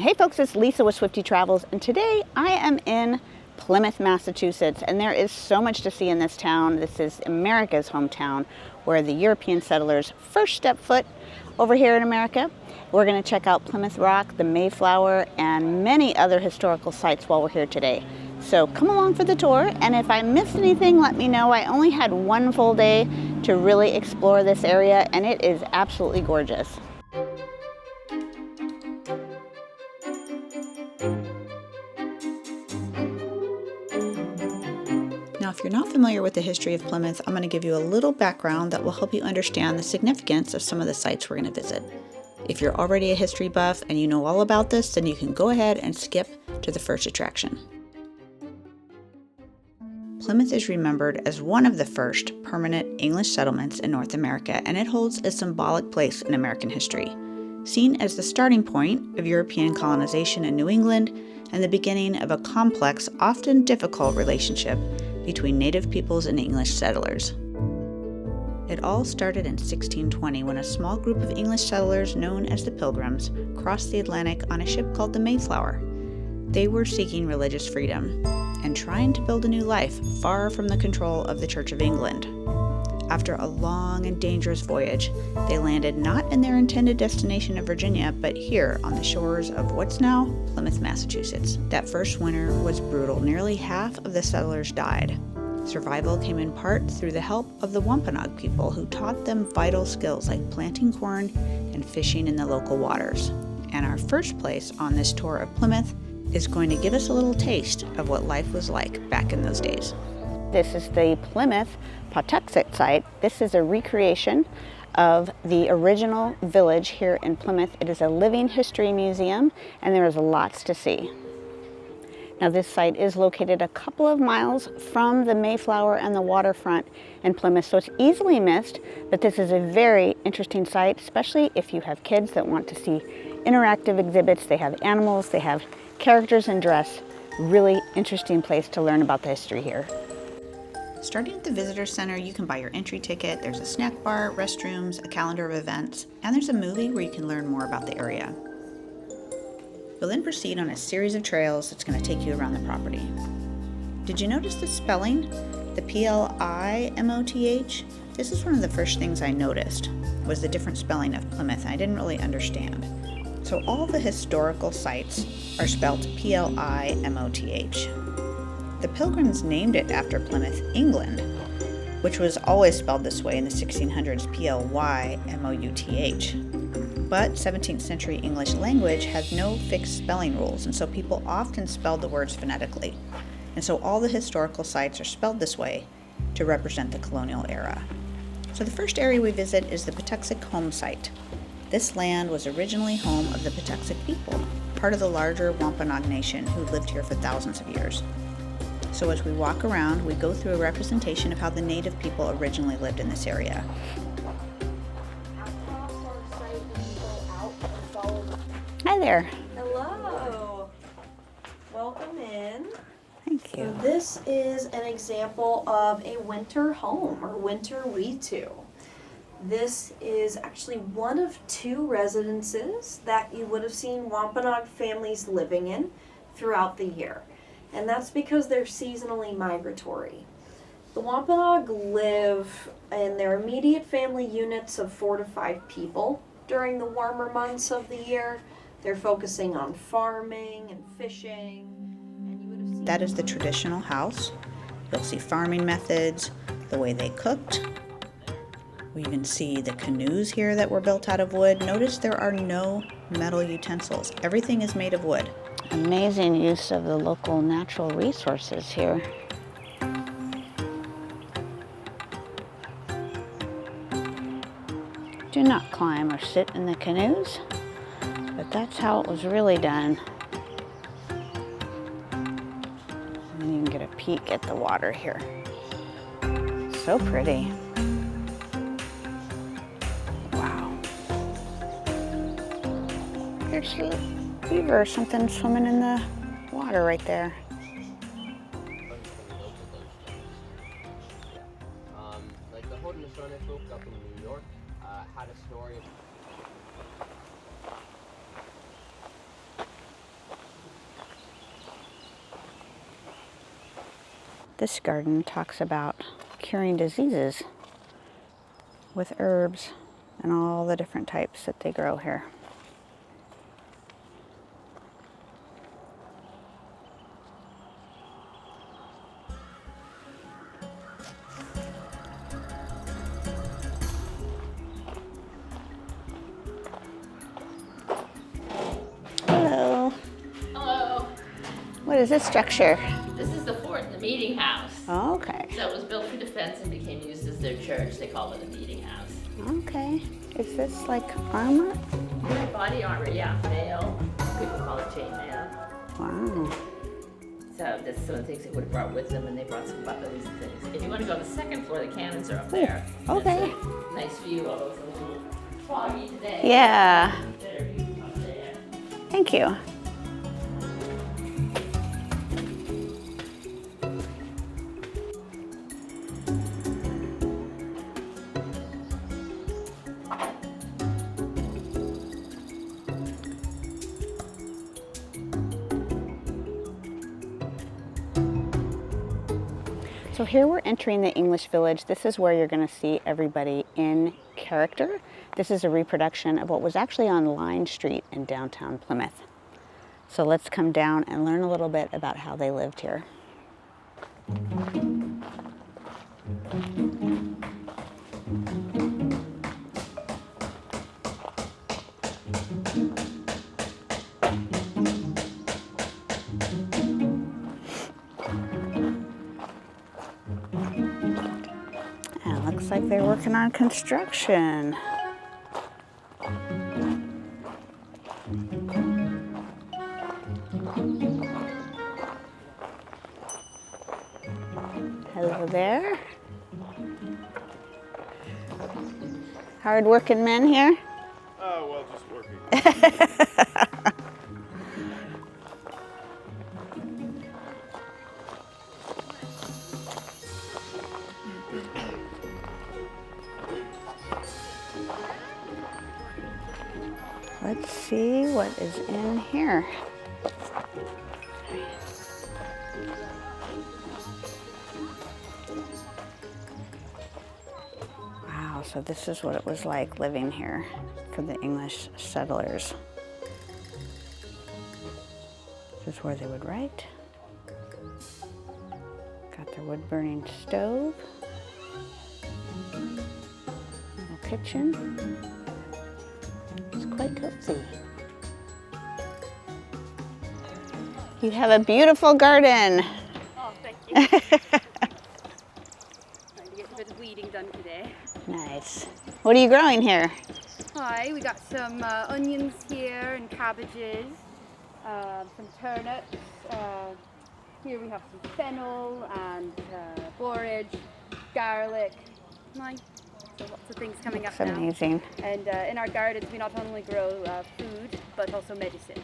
Hey folks, it's Lisa with Swifty Travels, and today I am in Plymouth, Massachusetts, and there is so much to see in this town. This is America's hometown, where the European settlers first stepped foot over here in America. We're going to check out Plymouth Rock, the Mayflower, and many other historical sites while we're here today. So come along for the tour, and if I missed anything, let me know. I only had one full day to really explore this area, and it is absolutely gorgeous. Now, if you're not familiar with the history of Plymouth, I'm going to give you a little background that will help you understand the significance of some of the sites we're going to visit. If you're already a history buff and you know all about this, then you can go ahead and skip to the first attraction. Plymouth is remembered as one of the first permanent English settlements in North America, and it holds a symbolic place in American history. Seen as the starting point of European colonization in New England and the beginning of a complex, often difficult relationship between native peoples and English settlers. It all started in 1620 when a small group of English settlers known as the Pilgrims crossed the Atlantic on a ship called the Mayflower. They were seeking religious freedom and trying to build a new life far from the control of the Church of England. After a long and dangerous voyage, they landed not in their intended destination of Virginia, but here on the shores of what's now Plymouth, Massachusetts. That first winter was brutal. Nearly half of the settlers died. Survival came in part through the help of the Wampanoag people, who taught them vital skills like planting corn and fishing in the local waters. And our first place on this tour of Plymouth is going to give us a little taste of what life was like back in those days. This is the Plymouth Patuxet site. This is a recreation of the original village here in Plymouth. It is a living history museum, and there is lots to see. Now, this site is located a couple of miles from the Mayflower and the waterfront in Plymouth, so it's easily missed, but this is a very interesting site, especially if you have kids that want to see interactive exhibits. They have animals, they have characters in dress. Really interesting place to learn about the history here. Starting at the visitor center, you can buy your entry ticket. There's a snack bar, restrooms, a calendar of events, and there's a movie where you can learn more about the area. You'll then proceed on a series of trails that's going to take you around the property. Did you notice the spelling? The Plimoth? This is one of the first things I noticed, was the different spelling of Plymouth. I didn't really understand. So all the historical sites are spelled Plimoth. The Pilgrims named it after Plymouth, England, which was always spelled this way in the 1600s, Plymouth. But 17th century English language had no fixed spelling rules, and so people often spelled the words phonetically. And so all the historical sites are spelled this way to represent the colonial era. So the first area we visit is the Patuxet home site. This land was originally home of the Patuxet people, part of the larger Wampanoag nation who lived here for thousands of years. So as we walk around, we go through a representation of how the native people originally lived in this area. Hi there. Hello. Welcome in. Thank you. So this is an example of a winter home or winter lean-to. This is actually one of two residences that you would have seen Wampanoag families living in throughout the year. And that's because they're seasonally migratory. The Wampanoag live in their immediate family units of 4 to 5 people during the warmer months of the year. They're focusing on farming and fishing. And you would have seen that is the traditional house. You'll see farming methods, the way they cooked. We even see the canoes here that were built out of wood. Notice there are no metal utensils. Everything is made of wood. Amazing use of the local natural resources here. Do not climb or sit in the canoes, but that's how it was really done. And then you can get a peek at the water here. So pretty. Wow. There's a beaver or something swimming in the water right there. Like the Haudenosaunee folk up in New York had a story. This garden talks about curing diseases with herbs and all the different types that they grow here. Hello. Hello. What is this structure? This is the fort, the meeting house. Oh, okay. So it was built for defense and became used as their church. They call it a meeting house. Okay. Is this like armor? Body armor, yeah, mail. People call it chainmail. Wow. So that's some of the things they would have brought with them, and they brought some weapons and things. If you want to go on the second floor, the cannons are up there. Okay. That's a nice view, although it's a little foggy today. Yeah. Better view up there. Thank you. So here we're entering the English Village. This is where you're going to see everybody in character. This is a reproduction of what was actually on Line Street in downtown Plymouth. So let's come down and learn a little bit about how they lived here. And it looks like they're working on construction. Hello there. Hard-working men here? Oh, well, just working. Let's see what is in here. Wow, so this is what it was like living here for the English settlers. This is where they would write. Got their wood-burning stove. Little kitchen. It's quite cozy. You have a beautiful garden. Oh, thank you. Trying to get a bit of weeding done today. Nice. What are you growing here? Hi, we got some onions here and cabbages, some turnips. Here we have some fennel and borage, garlic. Nice. So lots of things coming up That's now. amazing. And in our gardens, we not only grow food, but also medicine.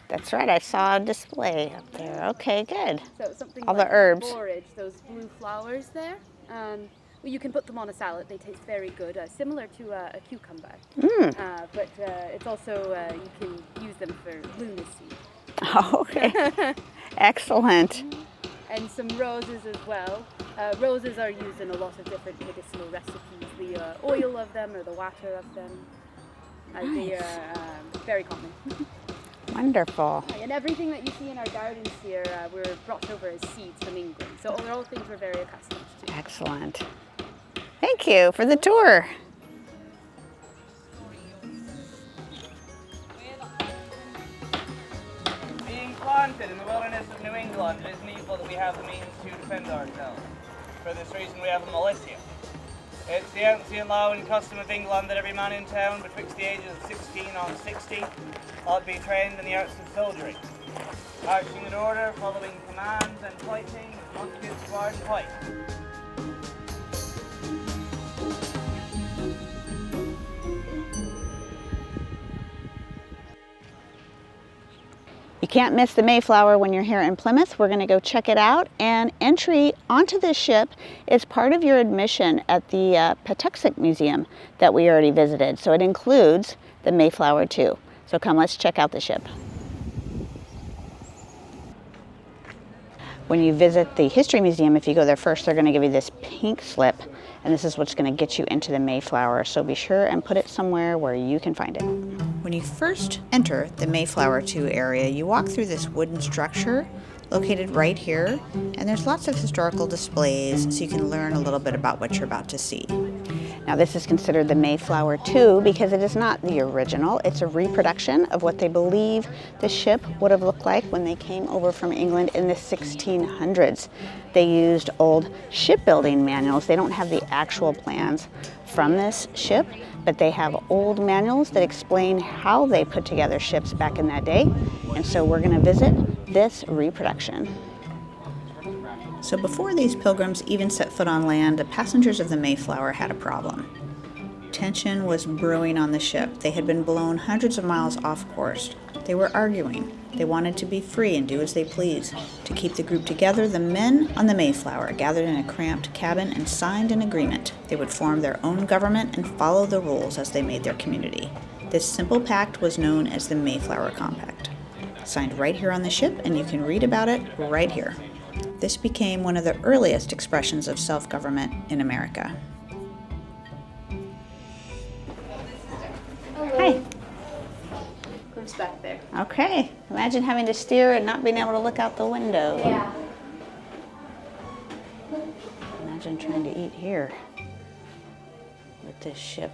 That's right, I saw a display up there. Okay, good. So something All the like herbs. borage, those blue flowers there. Well, you can put them on a salad. They taste very good, similar to a cucumber. But it's also, you can use them for lunacy. Okay, excellent. And some roses as well. Roses are used in a lot of different medicinal recipes. The oil of them or the water of them. They are very common. Wonderful. And everything that you see in our gardens here were brought over as seeds from England. So they're all things we're very accustomed to. Excellent. Thank you for the tour. Being planted in the wilderness of New England, it is needful that we have the means to defend ourselves. For this reason we have a militia. It's the ancient law and custom of England that every man in town betwixt the ages of 16 and 60 ought be trained in the arts of soldiery. Marching in order, following commands and fighting, muskets, sword and pike. You can't miss the Mayflower when you're here in Plymouth. We're going to go check it out, and entry onto this ship is part of your admission at the Patuxet Museum that we already visited. So it includes the Mayflower II. So come, let's check out the ship. When you visit the History Museum, if you go there first, they're going to give you this pink slip, and this is what's going to get you into the Mayflower. So be sure and put it somewhere where you can find it. When you first enter the Mayflower II area, you walk through this wooden structure located right here, and there's lots of historical displays so you can learn a little bit about what you're about to see. Now this is considered the Mayflower II because it is not the original. It's a reproduction of what they believe the ship would have looked like when they came over from England in the 1600s. They used old shipbuilding manuals. They don't have the actual plans from this ship, but they have old manuals that explain how they put together ships back in that day. And so we're going to visit this reproduction. So before these pilgrims even set foot on land, the passengers of the Mayflower had a problem. Tension was brewing on the ship. They had been blown hundreds of miles off course. They were arguing. They wanted to be free and do as they pleased. To keep the group together, the men on the Mayflower gathered in a cramped cabin and signed an agreement. They would form their own government and follow the rules as they made their community. This simple pact was known as the Mayflower Compact. Signed right here on the ship, and you can read about it right here. This became one of the earliest expressions of self-government in America. Hi. Who's back there? Okay. Imagine having to steer and not being able to look out the window. Yeah. Imagine trying to eat here with this ship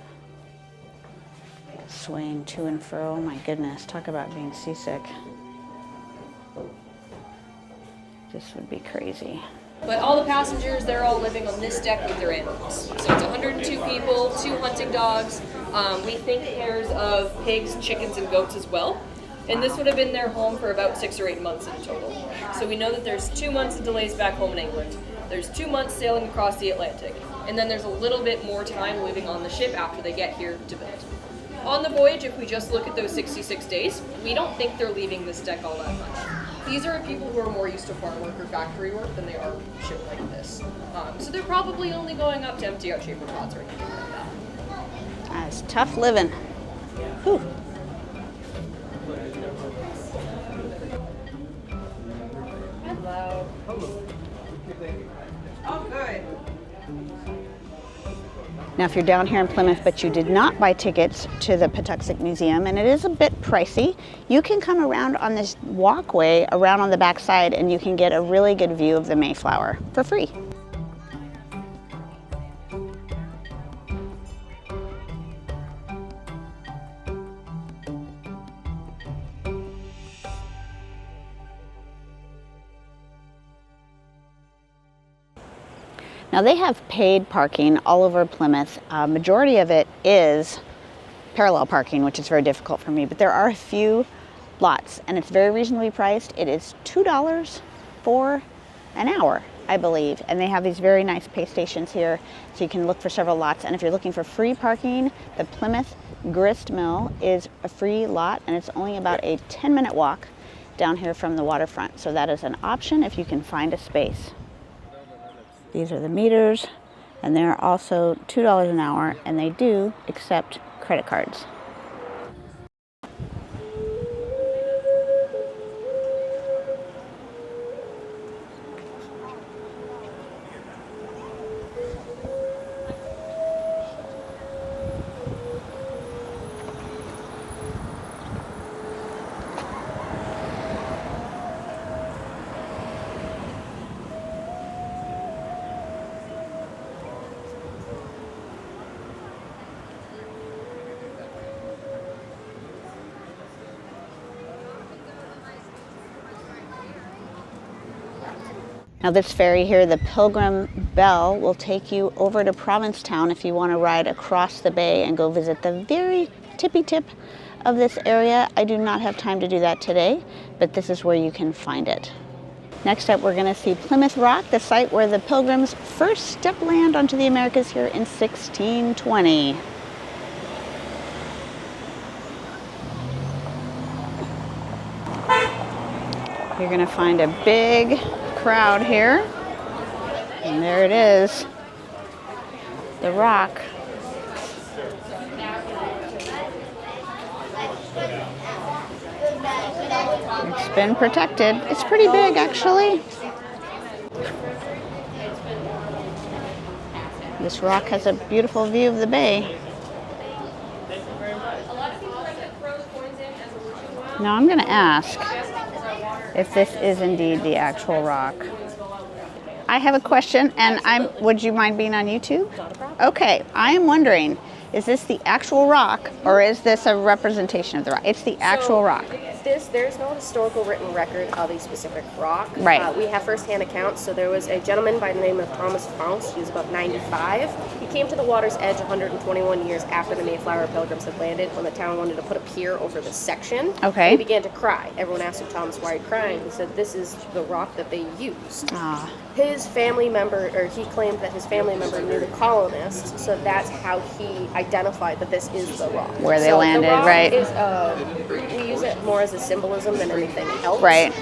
swaying to and fro. Oh my goodness, talk about being seasick. This would be crazy. But all the passengers, they're all living on this deck with their animals. So it's 102 people, 2 hunting dogs. We think pairs of pigs, chickens, and goats as well. And this would have been their home for about 6 or 8 months in total. So we know that there's 2 months of delays back home in England. There's 2 months sailing across the Atlantic. And then there's a little bit more time living on the ship after they get here to build. On the voyage, if we just look at those 66 days, we don't think they're leaving this deck all that much. These are people who are more used to farm work or factory work than they are ship like this. So they're probably only going up to empty out chamber pots or anything like that. That's tough living. Whew. Hello. Oh, good. Now, if you're down here in Plymouth, but you did not buy tickets to the Patuxet Museum, and it is a bit pricey, you can come around on this walkway around on the back side and you can get a really good view of the Mayflower for free. Now they have paid parking all over Plymouth. Majority of it is parallel parking, which is very difficult for me, but there are a few lots and it's very reasonably priced. It is $2 for an hour, I believe. And they have these very nice pay stations here, so you can look for several lots. And if you're looking for free parking, the Plymouth Grist Mill is a free lot and it's only about a 10-minute walk down here from the waterfront. So that is an option if you can find a space. These are the meters, and they're also $2 an hour, and they do accept credit cards. Now this ferry here, the Pilgrim Belle, will take you over to Provincetown if you want to ride across the bay and go visit the very tippy tip of this area. I do not have time to do that today, but this is where you can find it. Next up, we're going to see Plymouth Rock, the site where the Pilgrims first stepped land onto the Americas here in 1620. You're going to find a big crowd here, and there it is, the rock. It's been protected. It's pretty big, actually. This rock has a beautiful view of the bay. Now I'm going to ask if this is indeed the actual rock. I have a question, and would you mind being on YouTube? Okay, I am wondering, is this the actual rock, or is this a representation of the rock? It's the actual rock. There's no historical written record of a specific rock. Right. We have first-hand accounts. So there was a gentleman by the name of Thomas France. He was about 95. He came to the water's edge 121 years after the Mayflower Pilgrims had landed, when the town wanted to put a pier over this section. Okay. He began to cry. Everyone asked him, Thomas, why are you crying? He said, this is the rock that they used. Ah. His family member, or he claimed that his family member knew the colonists, so that's how he identified that this is the rock. Where they so landed, the rock right. Is, we use it more as a symbolism than anything else. Right.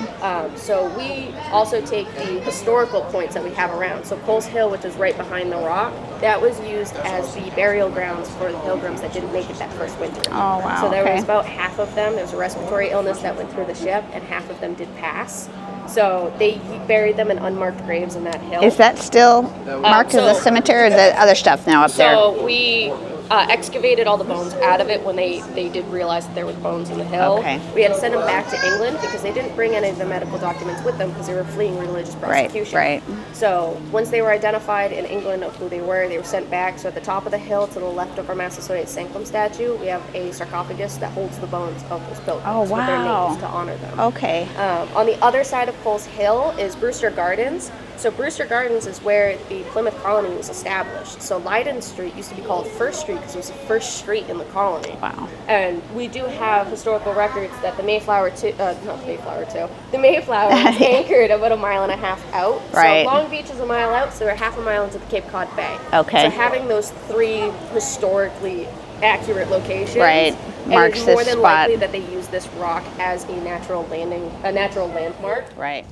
So we also take the historical points that we have around. So Coles Hill, which is right behind the rock, that was used as the burial grounds for the Pilgrims that didn't make it that first winter. Oh, wow. So there okay. was about half of them. There was a respiratory illness that went through the ship, and half of them did pass. So they buried them in unmarked graves in that hill. Is that still marked as a cemetery, or the other stuff now up there? So we excavated all the bones out of it when they did realize that there was bones in the hill. Okay. We had to send them back to England because they didn't bring any of the medical documents with them because they were fleeing religious persecution. Right. So once they were identified in England of who they were sent back. So at the top of the hill to the left of our Massasoit Sanctum statue, we have a sarcophagus that holds the bones of those pilgrims Oh, with their wow. names to honor them. Okay. On the other side of Coles Hill is Brewster Gardens. So Brewster Gardens is where the Plymouth colony was established. So Leyden Street used to be called First Street because it was the first street in the colony. Wow. And we do have historical records that the Mayflower II, the Mayflower was anchored about 1.5 miles out. Right. So Long Beach is 1 mile out, so we're 0.5 mile into the Cape Cod Bay. Okay. So having those 3 historically accurate locations, Right. Marks it's more this than spot. likely that they use this rock as a natural landmark. Right.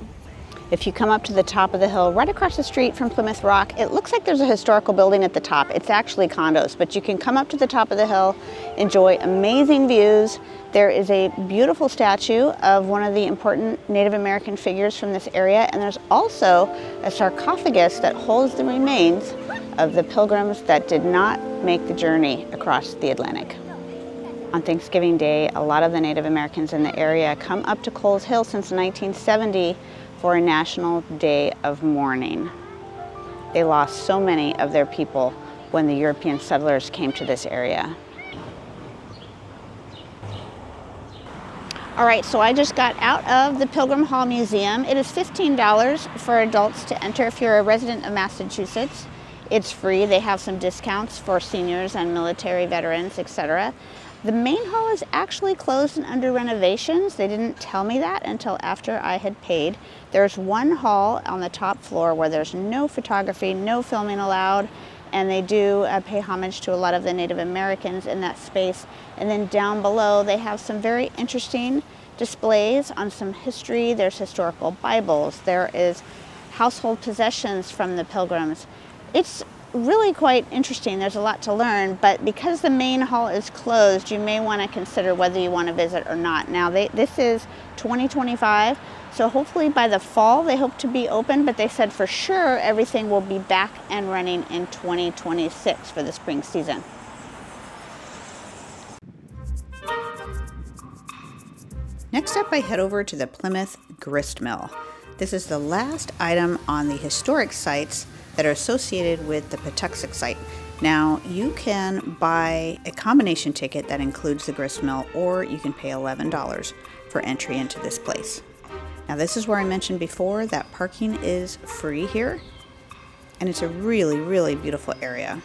If you come up to the top of the hill, right across the street from Plymouth Rock, it looks like there's a historical building at the top. It's actually condos, but you can come up to the top of the hill, enjoy amazing views. There is a beautiful statue of one of the important Native American figures from this area, and there's also a sarcophagus that holds the remains of the Pilgrims that did not make the journey across the Atlantic. On Thanksgiving Day, a lot of the Native Americans in the area come up to Coles Hill since 1970 for a national day of mourning. They lost so many of their people when the European settlers came to this area. All right, so I just got out of the Pilgrim Hall Museum. It is $15 for adults to enter if you're a resident of Massachusetts. It's free. They have some discounts for seniors and military veterans, etc. The main hall is actually closed and under renovations. They didn't tell me that until after I had paid. There's one hall on the top floor where there's no photography, no filming allowed, and they do pay homage to a lot of the Native Americans in that space. And then down below, they have some very interesting displays on some history. There's historical Bibles. There is household possessions from the Pilgrims. It's really quite interesting. There's a lot to learn, but because the main hall is closed, you may want to consider whether you want to visit or not. Now, this is 2025, so hopefully by the fall they hope to be open, but they said for sure everything will be back and running in 2026 for the spring season. Next up, I head over to the Plymouth Grist Mill. This is the last item on the historic sites that are associated with the Patuxet site. Now, you can buy a combination ticket that includes the grist mill, or you can pay $11 for entry into this place. Now, this is where I mentioned before that parking is free here, and it's a really, really beautiful area.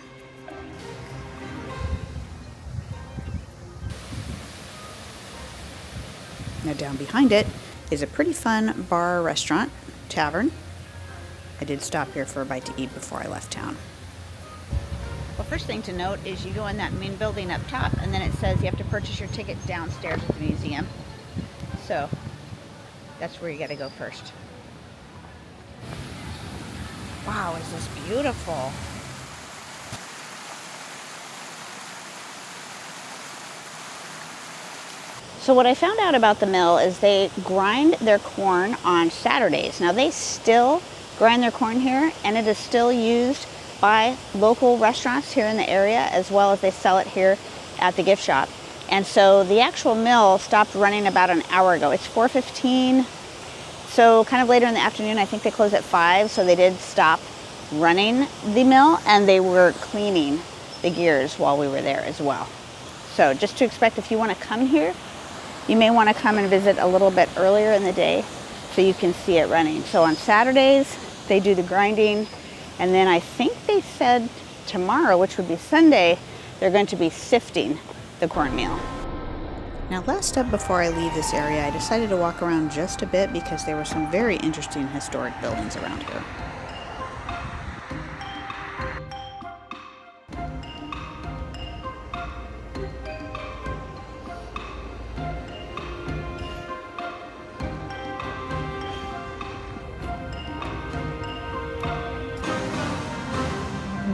Now, down behind it is a pretty fun bar, restaurant, tavern. I did stop here for a bite to eat before I left town. Well, first thing to note is you go in that main building up top, and then it says you have to purchase your ticket downstairs at the museum. So that's where you got to go first. Wow, is this beautiful? So what I found out about the mill is they grind their corn on Saturdays. Now, they still grind their corn here, and it is still used by local restaurants here in the area, as well as they sell it here at the gift shop. And so the actual mill stopped running about an hour ago. It's 4:15, so kind of later in the afternoon. I think they close at 5, so they did stop running the mill, and they were cleaning the gears while we were there as well. So just to expect, if you want to come here, you may want to come and visit a little bit earlier in the day so you can see it running. So on Saturdays, they do the grinding, and then I think they said tomorrow, which would be Sunday, they're going to be sifting the cornmeal. Now, last up before I leave this area, I decided to walk around just a bit because there were some very interesting historic buildings around here.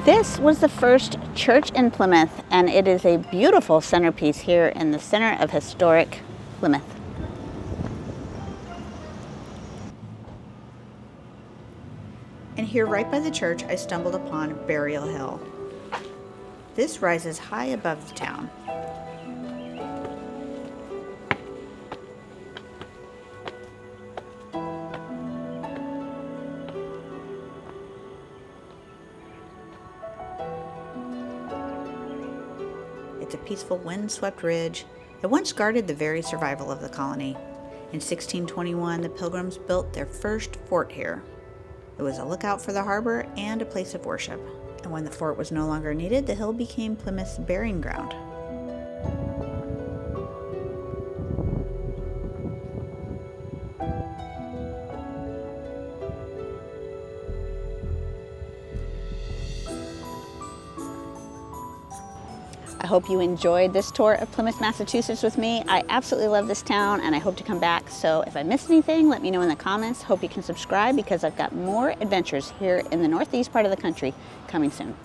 This was the first church in Plymouth, and it is a beautiful centerpiece here in the center of historic Plymouth. And here right by the church, I stumbled upon Burial Hill. This rises high above the town. It's a peaceful wind-swept ridge. It once guarded the very survival of the colony. In 1621, the Pilgrims built their first fort here. It was a lookout for the harbor and a place of worship. And when the fort was no longer needed, the hill became Plymouth's burying ground. I hope you enjoyed this tour of Plymouth, Massachusetts with me. I absolutely love this town and I hope to come back. So if I missed anything, let me know in the comments. Hope you can subscribe because I've got more adventures here in the northeast part of the country coming soon.